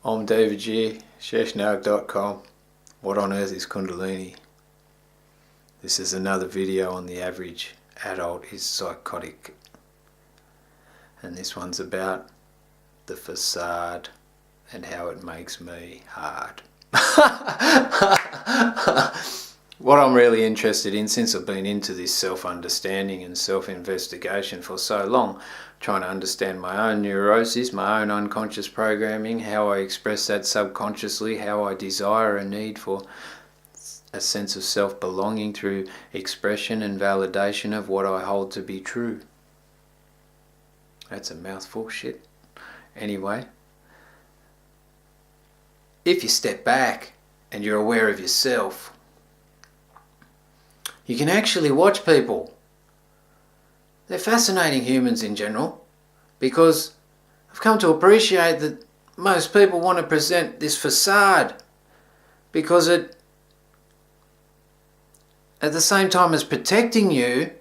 I'm David G, Sheshnag.com. What on earth is Kundalini? This is another video on the average adult is psychotic. And this one's about the facade and how it makes me hard. What I'm really interested in, since I've been into this self-understanding and self-investigation for so long, trying to understand my own neuroses, my own unconscious programming, how I express that subconsciously, how I desire a need for a sense of self-belonging through expression and validation of what I hold to be true. That's a mouthful, shit. Anyway, if you step back and you're aware of yourself, you can actually watch people. They're fascinating humans in general, because I've come to appreciate that most people want to present this facade because it, at the same time as protecting you,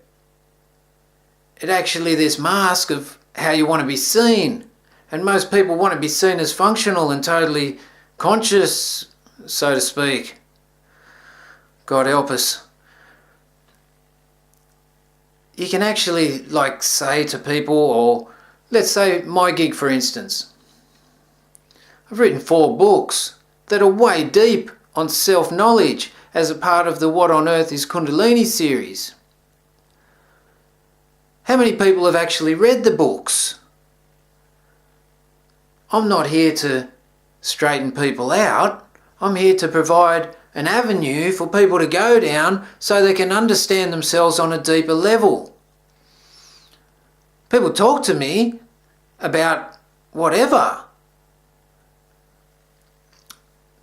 it actually this mask of how you want to be seen. And most people want to be seen as functional and totally conscious, so to speak. God help us. You can actually say to people, or let's say my gig for instance, I've written 4 books that are way deep on self-knowledge as a part of the What on Earth is Kundalini series. How many people have actually read the books? I'm not here to straighten people out. I'm here to provide an avenue for people to go down so they can understand themselves on a deeper level. People talk to me about whatever.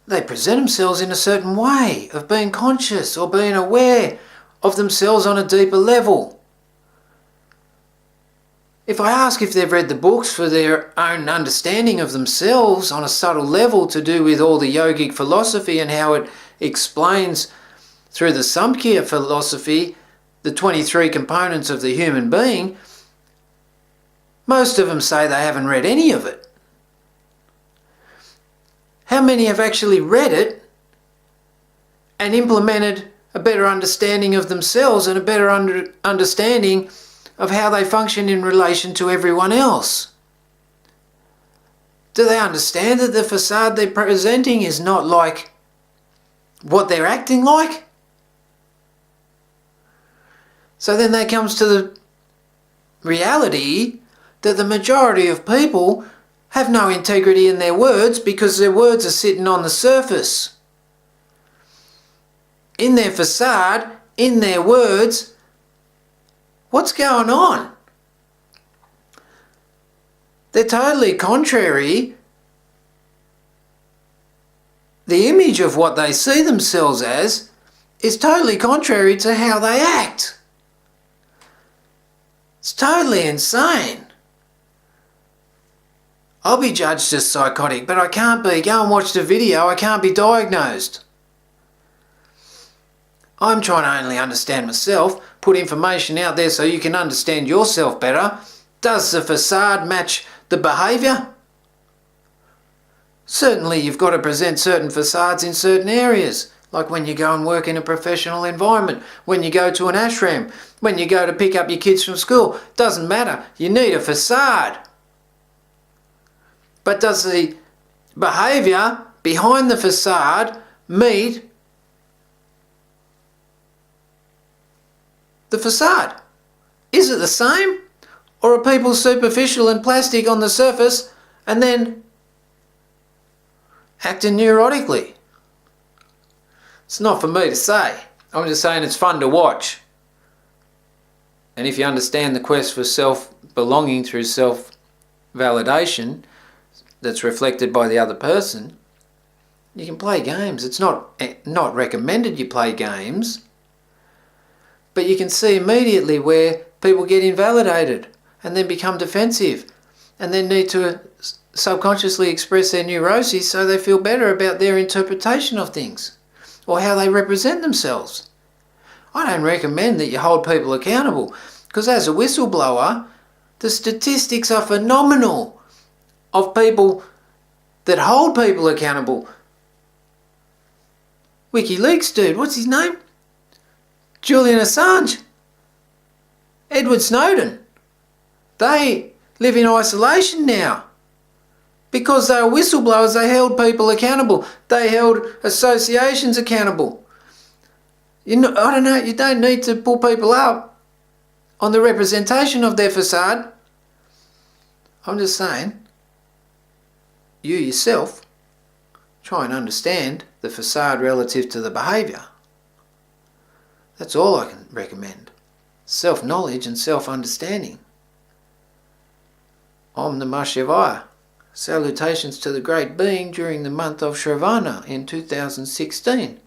They present themselves in a certain way of being conscious or being aware of themselves on a deeper level. If I ask if they've read the books for their own understanding of themselves on a subtle level to do with all the yogic philosophy and how it explains through the Samkhya philosophy the 23 components of the human being, most of them say they haven't read any of it. How many have actually read it and implemented a better understanding of themselves and a better understanding of how they function in relation to everyone else? Do they understand that the facade they're presenting is not like what they're acting like? So then that comes to the reality that the majority of people have no integrity in their words because their words are sitting on the surface. In their facade, in their words, what's going on? They're totally contrary. The image of what they see themselves as is totally contrary to how they act. It's totally insane. I'll be judged as psychotic, but I can't be. Go and watch the video. I can't be diagnosed. I'm trying to only understand myself, put information out there so you can understand yourself better. Does the facade match the behaviour? Certainly you've got to present certain facades in certain areas, like when you go and work in a professional environment, when you go to an ashram, when you go to pick up your kids from school. Doesn't matter, you need a facade. But does the behaviour behind the facade meet the facade? Is it the same? Or are people superficial and plastic on the surface and then acting neurotically? It's not for me to say. I'm just saying it's fun to watch. And if you understand the quest for self-belonging through self-validation that's reflected by the other person, you can play games. It's not recommended you play games, but you can see immediately where people get invalidated and then become defensive and then need to subconsciously express their neuroses so they feel better about their interpretation of things or how they represent themselves. I don't recommend that you hold people accountable, because as a whistleblower, the statistics are phenomenal of people that hold people accountable. WikiLeaks dude, what's his name? Julian Assange. Edward Snowden. They live in isolation now. Because they were whistleblowers, they held people accountable. They held associations accountable. I don't know, you don't need to pull people up on the representation of their facade. I'm just saying, you yourself try and understand the facade relative to the behaviour. That's all I can recommend. Self-knowledge and self-understanding. Om Namah Shivaya. Salutations to the Great Being during the month of Shravana in 2016.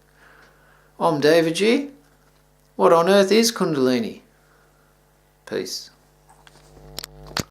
Om Devaji. What on earth is Kundalini? Peace.